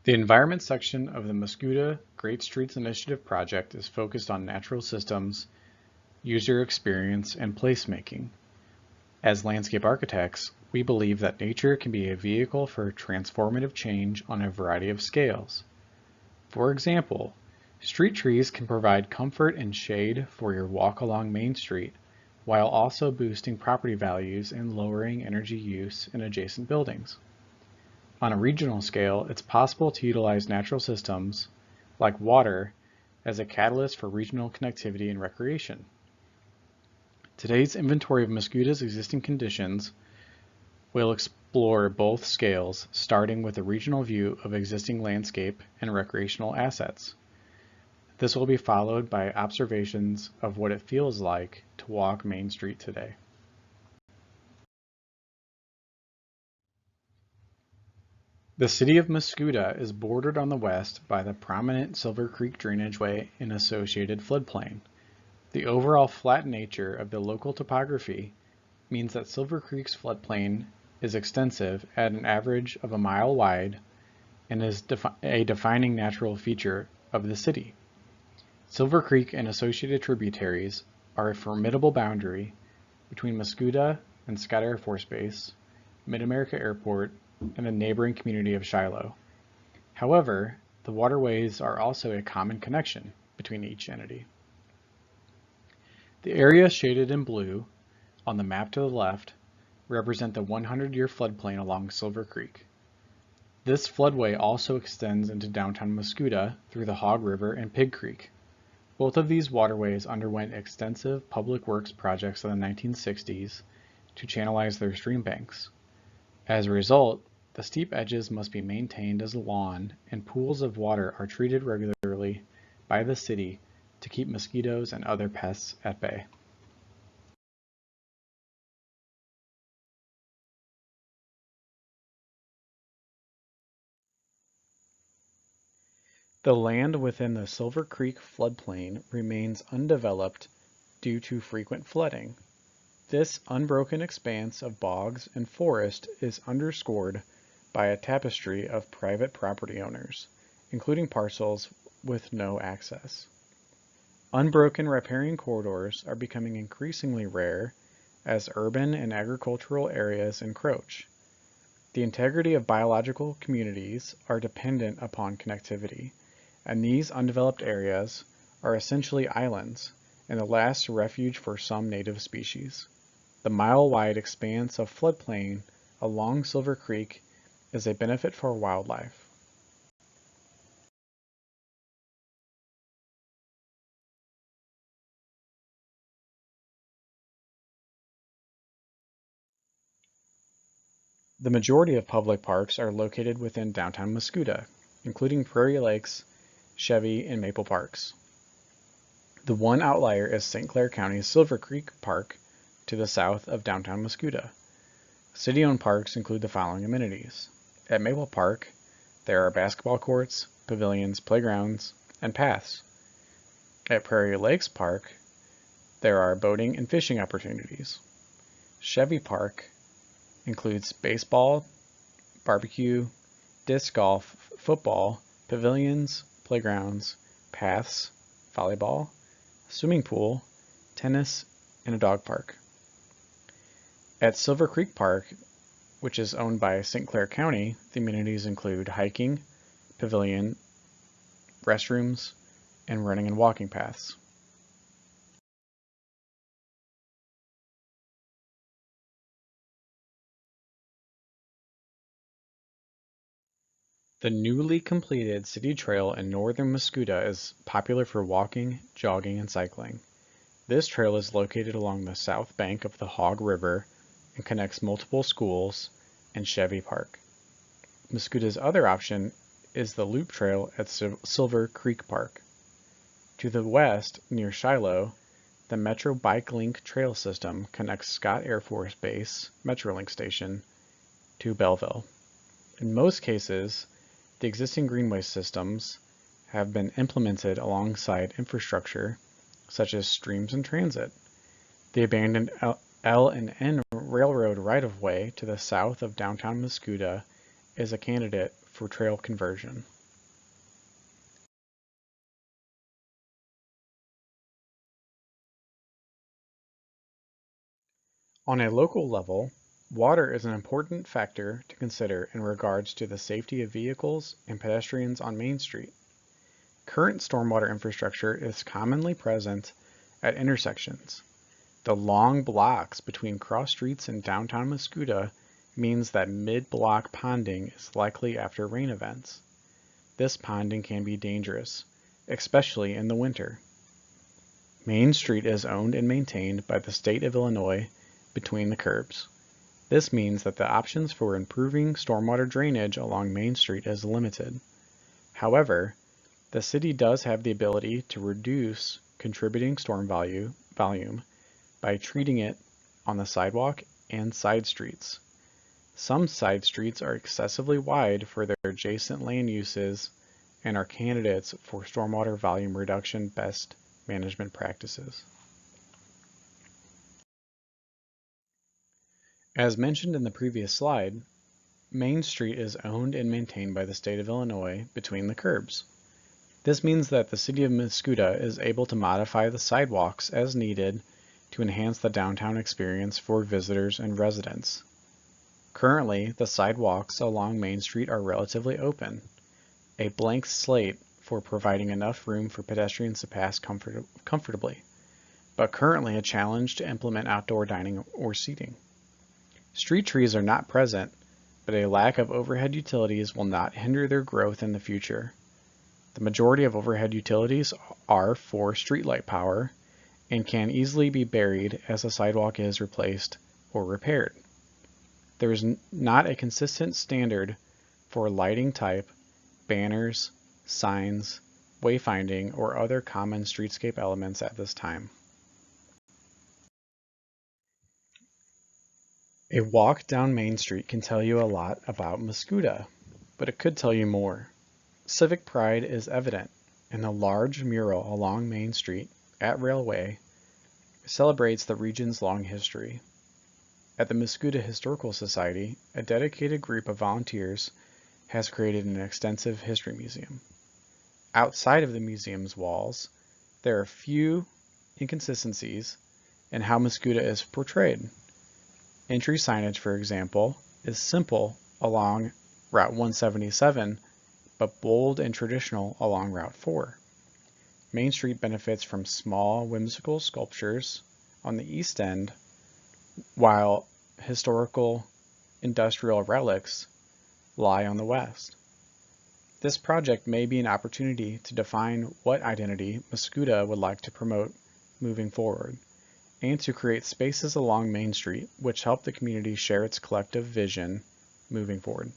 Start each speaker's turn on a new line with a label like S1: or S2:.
S1: The environment section of the Muscuda Great Streets Initiative project is focused on natural systems, user experience, and placemaking. As landscape architects, we believe that nature can be a vehicle for transformative change on a variety of scales. For example, street trees can provide comfort and shade for your walk along Main Street, while also boosting property values and lowering energy use in adjacent buildings. On a regional scale, it's possible to utilize natural systems, like water, as a catalyst for regional connectivity and recreation. Today's inventory of Muscuda's existing conditions will explore both scales, starting with a regional view of existing landscape and recreational assets. This will be followed by observations of what it feels like to walk Main Street today. The city of Muscuda is bordered on the west by the prominent Silver Creek drainageway and associated floodplain. The overall flat nature of the local topography means that Silver Creek's floodplain is extensive at an average of a mile wide and is a defining natural feature of the city. Silver Creek and associated tributaries are a formidable boundary between Muscuda and Scott Air Force Base, Mid-America Airport, and the neighboring community of Shiloh. However, the waterways are also a common connection between each entity. The areas shaded in blue on the map to the left represent the 100-year floodplain along Silver Creek. This floodway also extends into downtown Muscuda through the Hog River and Pig Creek. Both of these waterways underwent extensive public works projects in the 1960s to channelize their stream banks. As a result, the steep edges must be maintained as a lawn, and pools of water are treated regularly by the city to keep mosquitoes and other pests at bay. The land within the Silver Creek floodplain remains undeveloped due to frequent flooding. This unbroken expanse of bogs and forest is underscored by a tapestry of private property owners, including parcels with no access. Unbroken riparian corridors are becoming increasingly rare as urban and agricultural areas encroach. The integrity of biological communities are dependent upon connectivity, and these undeveloped areas are essentially islands and the last refuge for some native species. The mile-wide expanse of floodplain along Silver Creek is a benefit for wildlife. The majority of public parks are located within downtown Muscuda, including Prairie Lakes, Chevy, and Maple Parks. The one outlier is St. Clair County's Silver Creek Park to the south of downtown Muscuda. City-owned parks include the following amenities. At Maple Park, there are basketball courts, pavilions, playgrounds, and paths. At Prairie Lakes Park, there are boating and fishing opportunities. Chevy Park includes baseball, barbecue, disc golf, football, pavilions, playgrounds, paths, volleyball, swimming pool, tennis, and a dog park. At Silver Creek Park, which is owned by St. Clair County, the amenities include hiking, pavilion, restrooms, and running and walking paths. The newly completed city trail in northern Muscuda is popular for walking, jogging, and cycling. This trail is located along the south bank of the Hog River and connects multiple schools and Chevy Park. Muscuda's other option is the loop trail at Silver Creek Park. To the west, near Shiloh, the Metro Bike Link trail system connects Scott Air Force Base Metrolink station to Belleville. In most cases, the existing greenway systems have been implemented alongside infrastructure such as streams and transit. The abandoned L and N Railroad right-of-way to the south of downtown Muscuda is a candidate for trail conversion. On a local level, water is an important factor to consider in regards to the safety of vehicles and pedestrians on Main Street. Current stormwater infrastructure is commonly present at intersections. The long blocks between cross streets in downtown Muscuda means that mid-block ponding is likely after rain events. This ponding can be dangerous, especially in the winter. Main Street is owned and maintained by the state of Illinois between the curbs. This means that the options for improving stormwater drainage along Main Street is limited. However, the city does have the ability to reduce contributing storm volume by treating it on the sidewalk and side streets. Some side streets are excessively wide for their adjacent land uses and are candidates for stormwater volume reduction best management practices. As mentioned in the previous slide, Main Street is owned and maintained by the state of Illinois between the curbs. This means that the city of Muscuda is able to modify the sidewalks as needed to enhance the downtown experience for visitors and residents. Currently, the sidewalks along Main Street are relatively open, a blank slate for providing enough room for pedestrians to pass comfortably, but currently a challenge to implement outdoor dining or seating. Street trees are not present, but a lack of overhead utilities will not hinder their growth in the future. The majority of overhead utilities are for streetlight power and can easily be buried as a sidewalk is replaced or repaired. There is not a consistent standard for lighting type, banners, signs, wayfinding, or other common streetscape elements at this time. A walk down Main Street can tell you a lot about Muscuda, but it could tell you more. Civic pride is evident, and the large mural along Main Street at Railway celebrates the region's long history. At the Muscuda Historical Society, a dedicated group of volunteers has created an extensive history museum. Outside of the museum's walls, there are few inconsistencies in how Muscuda is portrayed. Entry signage, for example, is simple along Route 177, but bold and traditional along Route 4. Main Street benefits from small, whimsical sculptures on the east end, while historical industrial relics lie on the west. This project may be an opportunity to define what identity Muscuda would like to promote moving forward, and to create spaces along Main Street which help the community share its collective vision moving forward.